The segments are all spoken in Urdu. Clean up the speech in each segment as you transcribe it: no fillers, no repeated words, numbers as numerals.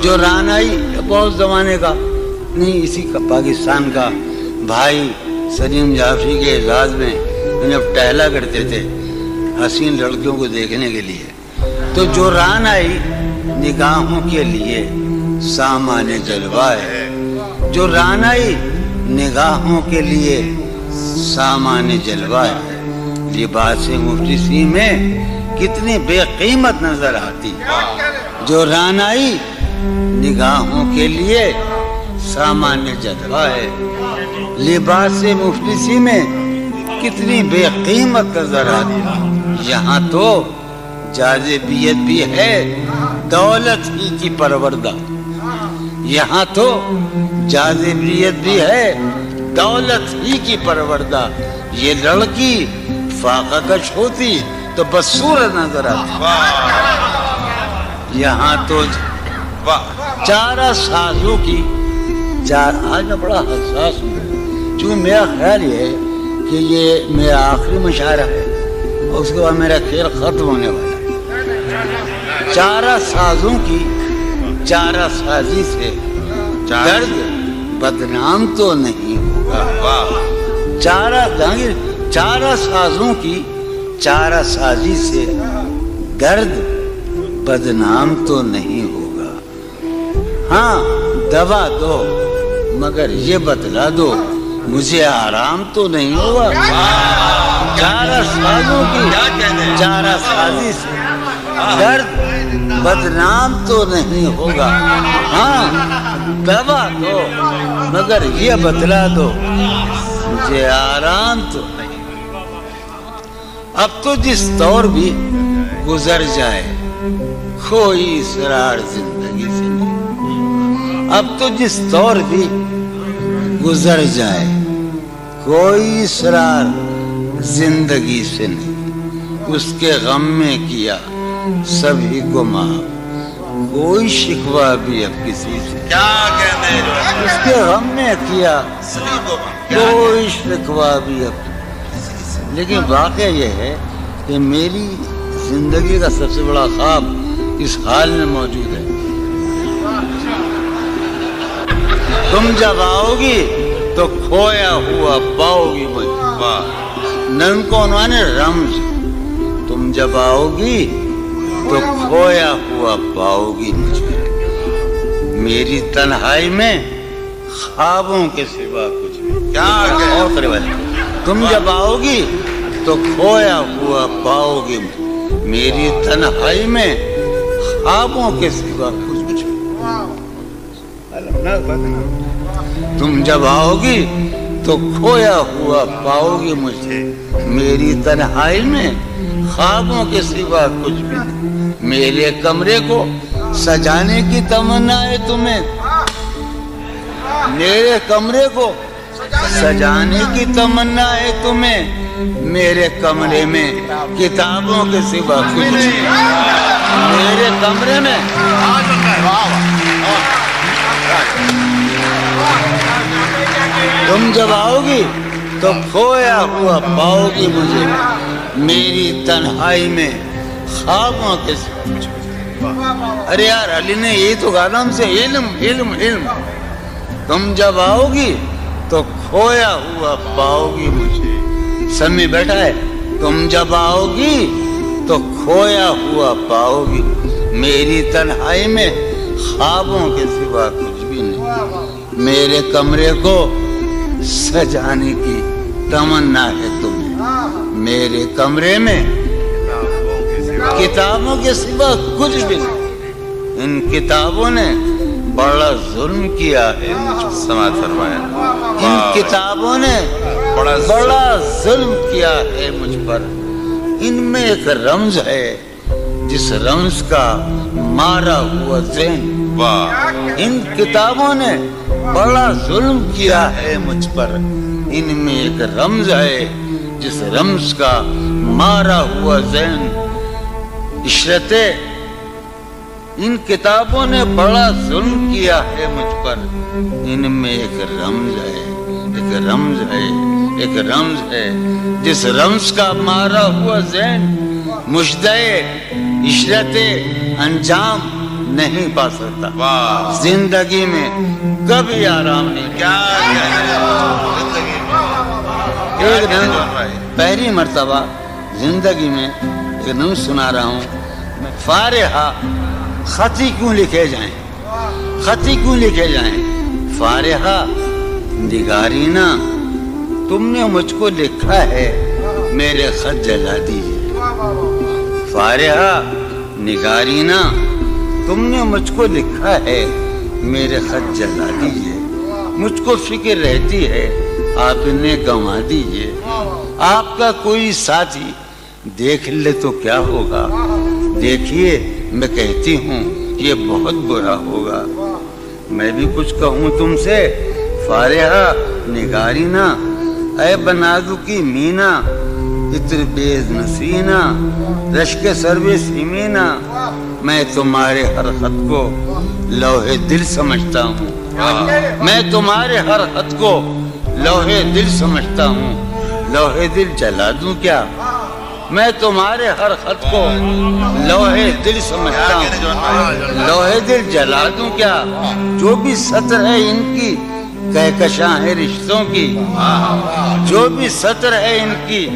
جو رانائی بہت زمانے کا نہیں، اسی کا پاکستان کا بھائی سلیم جعفری کے اعزاز میں انہیں ٹہلا کرتے تھے حسین لڑکیوں کو دیکھنے کے لیے. تو جو رانائی نگاہوں کے لیے سامان جلوہ ہے، جو رانائی نگاہوں کے لیے سامان جلوہ ہے، لباس مفلسی میں کتنی بے قیمت نظر آتی. جو رانائی نگاہوں کے لیے سامان جلوہ ہے، لباس مفلسی میں کتنی بے قیمت نظر آتی. یہاں تو جاذبیت بھی ہے دولت ہی کی پروردہ، یہاں تو جاذبیت بھی ہے دولت ہی کی پروردہ. یہ لڑکی فاقہ کش ہوتی تو بدصورت نظر آتی. یہاں تو چارہ سازوں کی آج میں بڑا حساس ہوں، چونکہ میرا خیال یہ ہے کہ یہ میرا آخری مشاعرہ ہے اور اس کے بعد میرا کھیل ختم ہونے والا ہے. چارہ سازوں کی چارہ سازی سے درد بدنام تو نہیں ہوگا. چارہ سازوں کی چارہ سازی سے درد بدنام تو نہیں ہوگا. ہاں دوا دو مگر یہ بتلا دو مجھے آرام تو نہیں ہوگا. چارہ سازوں کی چارہ سازی سے درد بدنام تو نہیں ہوگا. ہاں دوا دو مگر یہ بتلا دو مجھے آرام تو نہیں. اب تو جس دور بھی گزر جائے کوئی اسرار زندگی سے نہیں. اب تو جس دور بھی گزر جائے کوئی اسرار زندگی سے نہیں. اس کے غم میں کیا سبھی کو معاف، کوئی شکوہ بھی اب کسی سے کیا کہنے. اس کے غم میں کیا کوئی شکوہ بھی اب. لیکن واقعہ یہ ہے کہ میری زندگی کا سب سے بڑا خواب اس حال میں موجود ہے. تم جب آؤ گی تو کھویا ہوا پاؤ گی مجھے. نن کو عنوان رمز. تم جب آؤ گی تو کھویا ہوا پاؤ گی مجھے. میری تنہائی میں خوابوں کے سوا کچھ بھی. کیا تم جب آؤ گی تو کھویا ہوا پاؤ گی میری تنہائی میں خوابوں کے سوا کچھ بھی. تم جب آؤ گی تو کھویا ہوا پاؤ گی مجھے میری تنہائی میں خوابوں کے سوا کچھ بھی. میرے کمرے کو سجانے کی تمنا ہے تمہیں، میرے کمرے کو سجانے کی تمنا ہے تمہیں. میرے کمرے میں کتابوں کے سوا کچھ نہیں. میرے کمرے میں تم جب آؤ گی تو کھویا ہوا پاؤ گی مجھے میری تنہائی میں خوابوں کے سوا کچھ نہیں. ارے یار علی نے یہی تو کہا نا ہم سے، علم علم علم. تم جب آؤ گی تو کھویا ہوا پاؤ گی مجھے. سمی بیٹھا ہے. تم جب آؤ گی تو کھویا ہوا پاؤ گی میری تنہائی میں خوابوں کے سوا کچھ بھی نہیں. میرے کمرے کو سجانے کی تمنا ہے تمہیں، میرے کمرے میں کتابوں کے سوا کچھ بھی نہیں. ان کتابوں نے بڑا ظلم کیا ہے. سماعت فرمایا. ان کتابوں نے بڑا ظلم کیا ہے مجھ پر. ان میں ایک رمز ہے جس رمز کا مارا ہوا ذہن. ان کتابوں نے بڑا ظلم کیا ہے مجھ پر. ان میں ایک رمز ہے جس رمز کا مارا ہوا ذہن. عشرت ان کتابوں نے بڑا ظلم کیا ہے مجھ پر. ان میں ایک رمز ہے، ایک رمز ہے، ایک رمز ہے جس رمز کا مارا ہوا ذہن مجدے عشرت انجام نہیں پا سکتا. زندگی میں کبھی آرام نہیں. کیا ایک دن پہلی مرتبہ زندگی میں ایک دن سنا رہا ہوں. فارحہ خطی کیوں لکھے جائیں, خطی کیوں لکھے جائیں. فارحہ نگارینا تم نے مجھ کو لکھا ہے, میرے خط جلا دیجیے. فارحہ نگارینا تم نے مجھ کو لکھا ہے, میرے خط جلا دیجیے. مجھ کو فکر رہتی ہے آپ انہیں گنوا دیجیے. آپ کا کوئی ساتھی دیکھ لے تو کیا ہوگا. دیکھیے میں کہتی ہوں یہ بہت برا ہوگا. میں بھی کچھ کہوں تم سے. فارحہ نگارینا اے بنادو کی مینا, اتر بیز نسینا رشک سروے سیمینا. میں تمہارے ہر خط کو لوہے دل سمجھتا ہوں. میں تمہارے ہر خط کو لوہے دل سمجھتا ہوں. لوہے دل جلا دوں کیا. میں تمہارے ہر خط کو لوہے دل سمجھتا ہوں. لوہے دل جلا دوں کیا. جو بھی سطر ہے ان کی کہکشاں ہے رشتوں کی. جو بھی سطر ہے ان کی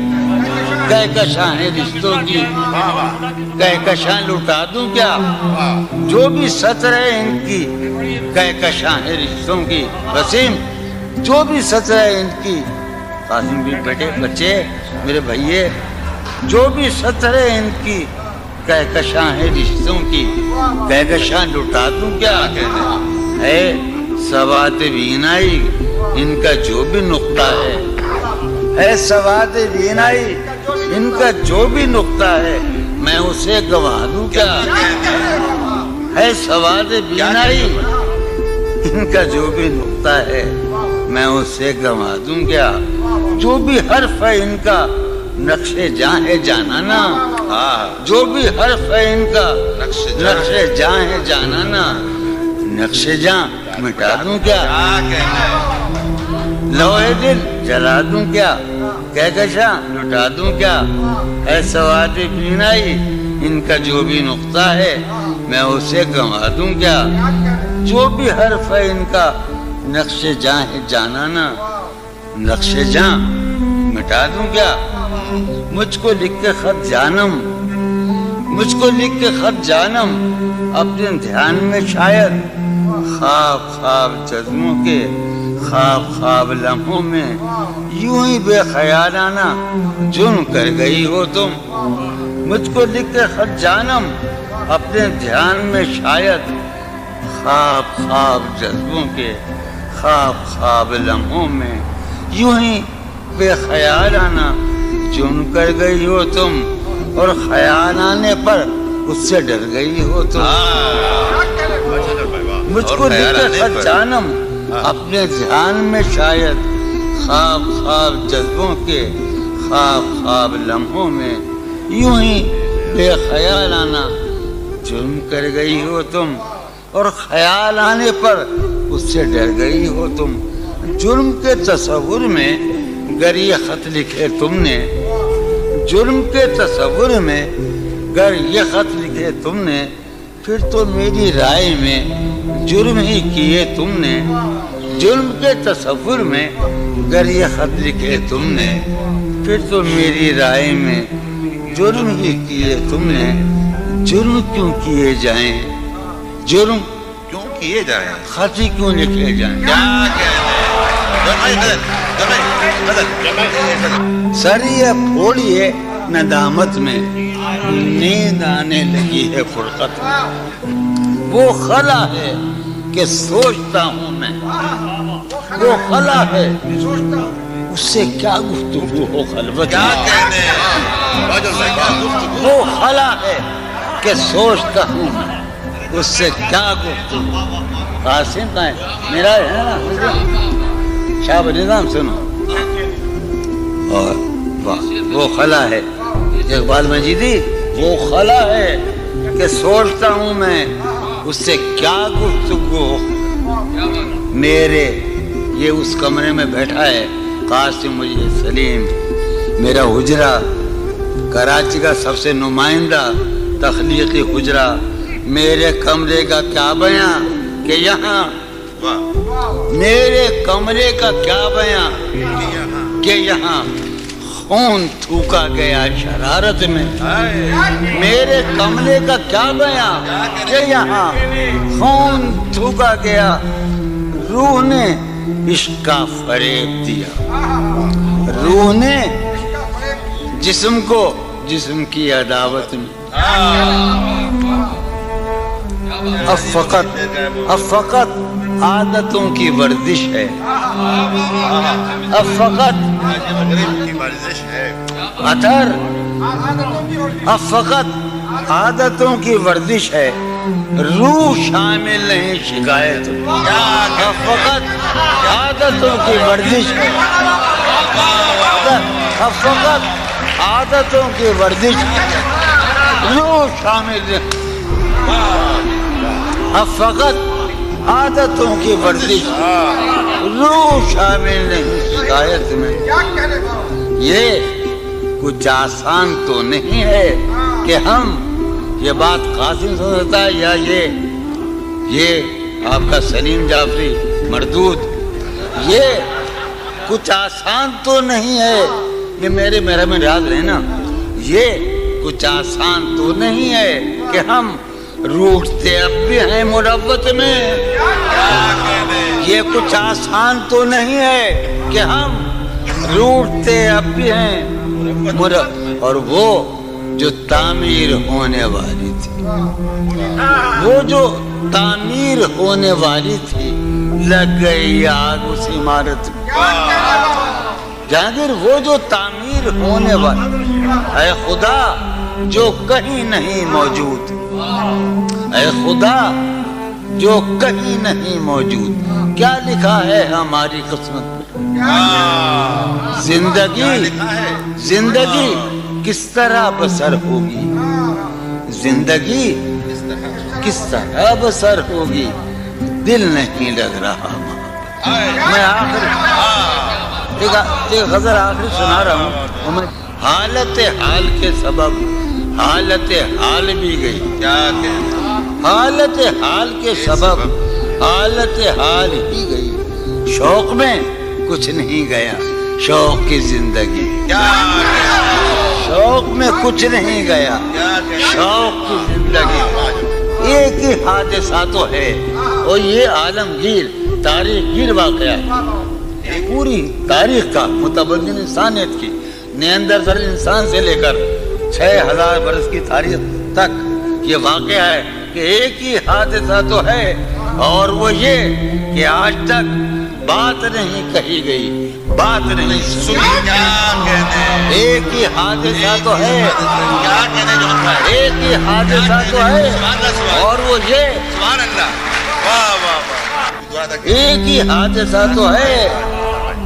کہکشاں ہے رشتوں کی. کہکشاں لٹا دوں کیا. جو بھی سطر ہے ان کی کہکشاں ہے رشتوں کی. وسیم جو بھی سطر ہے ان کی. قاسم بھی بیٹے بچے میرے بھائیے, جو بھی سطر ہے ان کی کہکشاں ہے رشتوں کی. کہکشاں لٹا دوں کیا. ہے سوات بینائی ان کا جو بھی نقطہ ہے سوات بینائی ان کا جو بھی نقطہ ہے, میں اسے گنوا دوں کیا. ہے سوات بینائی ان کا جو بھی نقطہ ہے, میں اسے گنوا دوں کیا. جو بھی حرف ہے ان کا نقش جاں ہے جانانا. جو بھی حرف ہے ان کا نقش جاں ہے جانانا. نقش جاں مٹا دوں کیا. لوہے دل جلا دوں کیا. کہکشاں لٹا دوں کیا. اے سواد بینائی ان کا جو بھی نقطہ ہے, میں اسے گنوا دوں کیا. جو بھی حرف ہے ان کا نقش جاں ہے جانانا. نقش جاں مٹا دوں کیا. مجھ کو لکھ کے خط جانم, مجھ کو لکھ کے خط جانم اپنے دھیان میں شاید. خواب خواب جذبوں کے خواب خواب لمحوں میں یوں ہی بے خیالانہ جرم کر گئی ہو تم. مجھ کو لکھ کے خط جانم اپنے دھیان میں شاید. خواب خواب جذبوں کے خواب خواب لمحوں میں یوں ہی بے خیالانہ جرم کر گئی ہو تم. اور خیال آنے پر اس سے ڈر گئی ہو تم. مجھ کو لکھ کے خط جانم اپنے دھیان میں شاید. خواب خواب جذبوں کے خواب خواب لمحوں میں یوں ہی بے خیالانہ جرم کر گئی ہو تم. اور خیال آنے پر اس سے ڈر گئی ہو تم. جرم کے تصور میں گر یہ خط لکھے تم نے. جرم کے تصور میں گر یہ خط لکھے تم نے, پھر تو میری رائے میں جرم ہی کیے تم نے. جرم کے تصور میں گر یہ خط لکھے تم نے, پھر تو میری رائے میں جرم ہی کیے تم نے. جرم کیوں کیے جائیں, جرم کیوں کیے جائیں, خطی کیوں لکھے جائیں. سر یہ پھوڑیے ندامت میں, نیند آنے لگی ہے فرقت میں. وہ خلا ہے کہ سوچتا ہوں میں, وہ خلا ہے اس سے کیا گفتگو ہو خلوت میں. وہ خلا ہے کہ سوچتا ہوں میں, اس سے کیا گفتگو. قاسم کا ہے میرا ہے نا, شاہ نظام سنو. اور وہ خلا ہے اقبال مجیدی, وہ خلا ہے کہ سوچتا ہوں میں, اس سے کیا گفتگو. میرے یہ اس کمرے میں بیٹھا ہے قاسم مجید سلیم, میرا حجرہ کراچی کا سب سے نمائندہ تخلیقی حجرہ, میرے کمرے کا کیا بیاں کہ یہاں میرے کمرے کا کیا بیاں کہ یہاں خون تھوکا گیا شرارت میں میرے کمرے کا کیا بیاں کہ یہاں خون تھوکا گیا روح نے عشق کا فریب دیا روح نے جسم کو جسم کی عداوت میں اب فقط عادتوں کی ورزش ہے اب فقط اثر اب فقط عادتوں کی ورزش ہے روح شامل نہیں شکایت اب فقط عادتوں کی ورزش ہے اب فقط عادتوں کی ورزش روح شامل نہیں اب فقط عادتوں کی ورزش روح شامل نہیں شکایت میں یہ کچھ آسان تو نہیں ہے کہ ہم یہ بات قاسم سمجھتا ہے یا یہ آپ کا سلیم جعفری مردود یہ کچھ آسان تو نہیں ہے یہ میرے میں یاد رہنا یہ کچھ آسان تو نہیں ہے کہ ہم روٹتے اب بھی ہیں مروت میں یہ کچھ آسان تو نہیں ہے کہ ہم روٹتے اب بھی ہیں اور وہ جو تعمیر ہونے والی تھی وہ جو تعمیر ہونے والی تھی لگ گئی آگ اس عمارت میں جہانگیر وہ جو تعمیر ہونے والی اے خدا جو کہیں نہیں موجود اے خدا جو کہیں نہیں موجود کیا لکھا ہے ہماری قسمت میں زندگی کس طرح بسر ہوگی زندگی کس طرح بسر ہوگی دل نہیں لگ رہا میں ایک غزل آخری سنا رہا ہوں حالت حال کے سبب حالت حال بھی گئی حالت حال کے سبب حالت حال ہی گئی شوق میں کچھ نہیں گیا شوق کی زندگی شوق میں کچھ نہیں گیا شوق کی زندگی ایک ہی حادثہ تو ہے اور یہ عالمگیر تاریخ گیر واقعہ ہے پوری تاریخ کا متبدل انسانیت کی نیاندرتال انسان سے لے کر 6000 برس کی تاریخ تک یہ واقعہ ہے کہ ایک ہی حادثہ تو ہے اور وہ یہ کہ آج تک بات نہیں کہی گئی بات نہیں سنی ایک ہی حادثہ تو ہے ایک ہی حادثہ تو ہے اور وہ یہ ایک ہی حادثہ تو ہے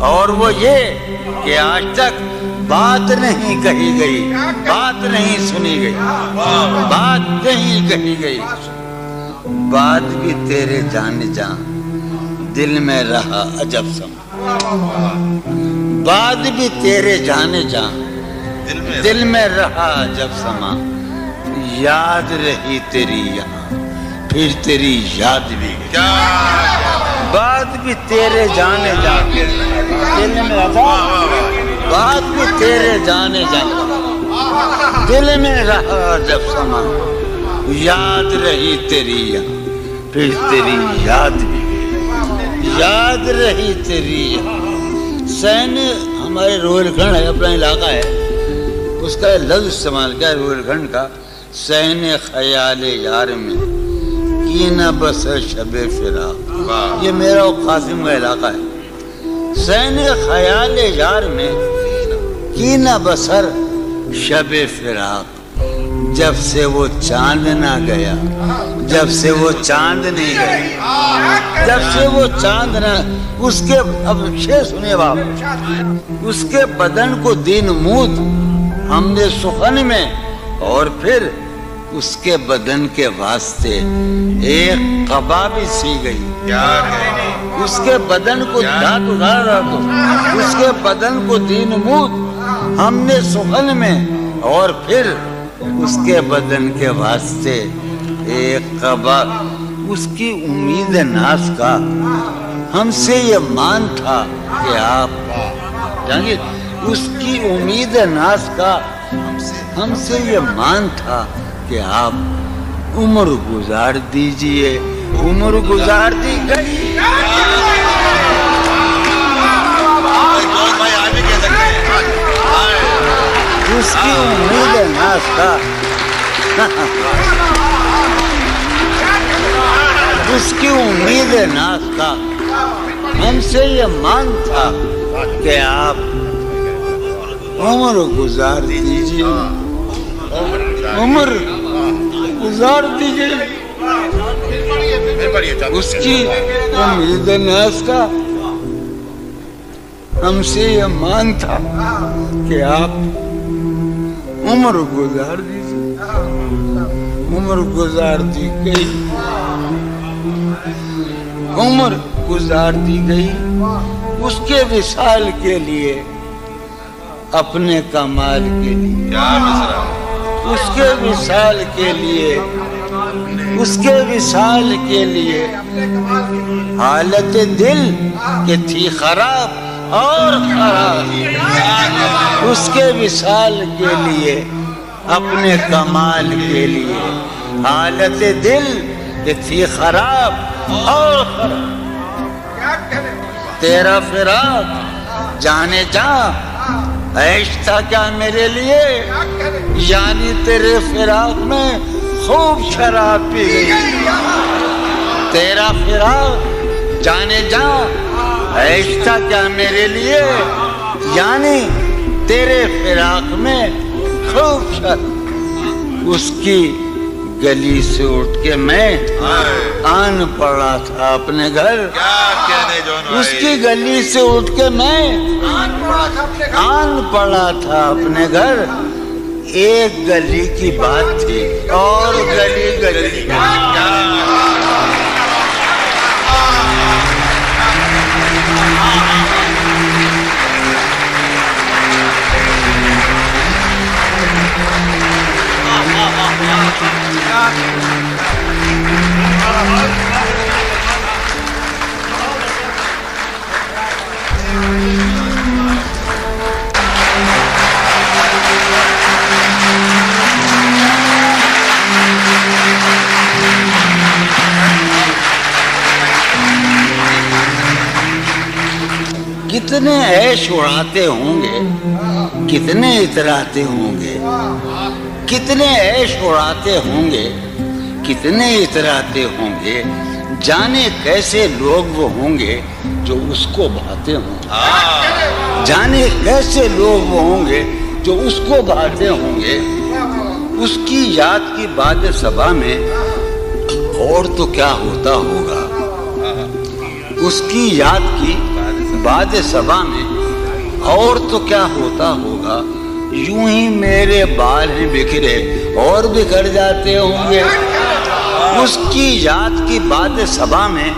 اور وہ یہ کہ آج تک بات نہیں کہی گئی بات نہیں سنی گئی بات نہیں کہی گئی بات بھی تیرے جان جان دل میں رہا عجب سما بات بھی تیرے جان جان دل میں رہا عجب سما یاد رہی تیری یہاں پھر تیری یاد بھی بات بھی تیرے جانے جان دل میں رہا بات بھی تیرے جانے جان دل میں رہا جب سما یاد رہی تیری یہاں پھر تیری یاد بھی یاد رہی تیری یہاں سین ہمارے روہیل کھنڈ ہے اپنا علاقہ ہے اس کا لفظ استعمال کیا روہیل کھنڈ کا سین خیال یار میں کی نہ بس شب فراق یہ میرا قاسم کا علاقہ ہے سین خیال یار میں کی نہ بسر شب فراق جب سے وہ چاند نہ گیا جب سے وہ چاند نہیں گیا جب سے وہ چاند نہ اس کے اب شعر سنیے باپ اس کے بدن کو دین مود ہم نے سخن میں اور پھر اس کے بدن کے واسطے ایک قبا بھی سی گئی اس کے بدن کو دھات اٹھا رہا تو اس کے بدن کو دین مود ہم نے سخن میں اور پھر اس کے بدن کے واسطے ایک قبا اس کی امید ناز کا ہم سے یہ مان تھا کہ آپ جانگیر اس کی امید ناز کا ہم سے یہ مان تھا کہ آپ عمر گزار دیجئے عمر گزار دی گئی اس کی امید ناز کا اس کی امید ناز کا ہم سے یہ مان تھا کہ آپ عمر گزار دیجئے عمر گزار دیجئے اس کی امید ناز کا ہم سے یہ مان تھا کہ آپ عمر گزار دیجئے عمر گزار دی گئی عمر گزار دی گئی اس کے وصال کے لیے اپنے کمال کے لیے اس کے وصال کے لیے اس کے وصال کے لیے حالت دل کہ تھی خراب اور خراب اس کے وصال کے لیے اپنے کمال کے لیے حالت دل کہ تھی خراب اور خراب تیرا فراق جانے جا عیش تھا کیا میرے لیے یعنی تیرے فراق میں خوب شراب پی گئی تیرا فراق جانے جا عیش تھا کیا میرے لیے یعنی تیرے فراق میں خوب شراب اس کی گلی سے اٹھ کے میں آن پڑا تھا اپنے گھر اس کی گلی سے اٹھ کے میں آن پڑا تھا اپنے گھر ایک گلی کی بات تھی اور گلی گلی کتنے عیش اڑاتے ہوں گے کتنے اتراتے ہوں گے کتنے عیش اڑاتے ہوں گے کتنے اتراتے ہوں گے جانے کیسے لوگ وہ ہوں گے جو اس کو بھاتے ہوں گے جانے کیسے لوگ وہ ہوں گے جو اس کو بھاتے ہوں گے اس کی یاد کی باد صبا میں اور تو کیا ہوتا ہوگا اس کی یاد کی باد صبا میں اور تو کیا ہوتا ہوگا یوں ہی میرے بال ہیں بکھرے اور بکھر جاتے ہوں گے اس کی یاد کی باد صبا میں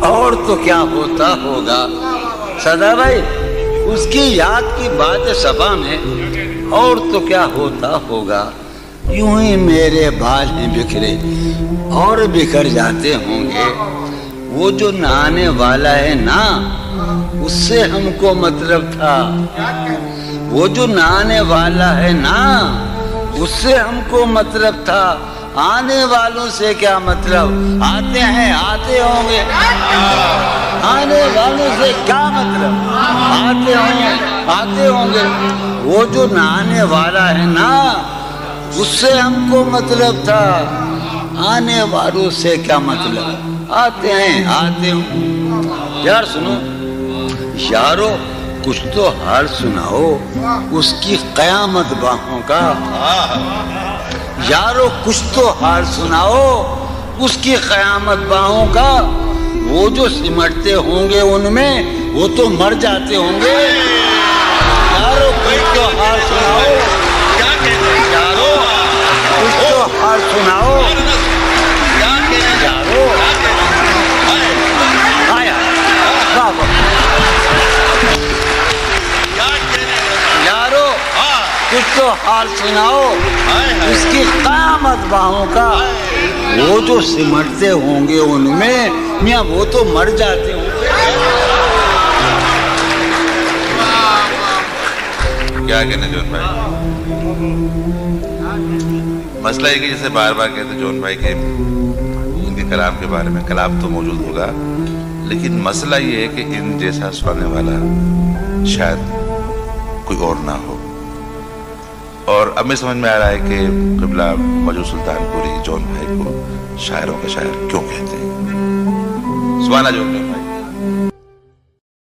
اور تو کیا ہوتا ہوگا صدا بھائی اس کی یاد کی باد صبا میں اور تو کیا ہوتا ہوگا یوں ہی میرے بال ہیں بکھرے اور بکھر جاتے ہوں گے وہ جو نہانے والا ہے نا اس سے ہم کو مطلب تھا وہ جو نہانے والا ہے نا اس سے ہم کو مطلب تھا آنے والوں سے کیا مطلب آتے ہیں آتے ہوں گے آنے والوں سے کیا مطلب آتے ہوں گے وہ جو نہانے والا ہے نا اس سے ہم کو مطلب تھا آنے والوں سے کیا مطلب آتے ہیں آتے ہوں یار سنو یارو کچھ تو حال سناؤ اس کی قیامت باہوں کا یارو کچھ تو حال سناؤ اس کی قیامت باہوں کا وہ جو سمٹتے ہوں گے ان میں وہ تو مر جاتے ہوں گے یارو کچھ تو حال سناؤ یارو کچھ تو حال سناؤ یارو یارو کچھ تو حال سناؤ اس کی قیامت باہوں کا وہ جو سمٹتے ہوں گے ان میں میاں وہ تو مر جاتے ہوں گے. کیا کہنے جون بھائی؟ مسئلہ یہ کہ جیسے بار بار کہتے جون بھائی کہ ان کے کلام کے بارے میں، کلام تو موجود ہوگا لیکن مسئلہ یہ ہے کہ ان جیسا سنانے والا شاید کوئی اور نہ ہو. اور اب میں سمجھ میں آ رہا ہے کہ قبلہ موجود سلطان پوری جون بھائی کو شاعروں کے شاعر کیوں کہتے ہیں. سبحان اللہ جون بھائی.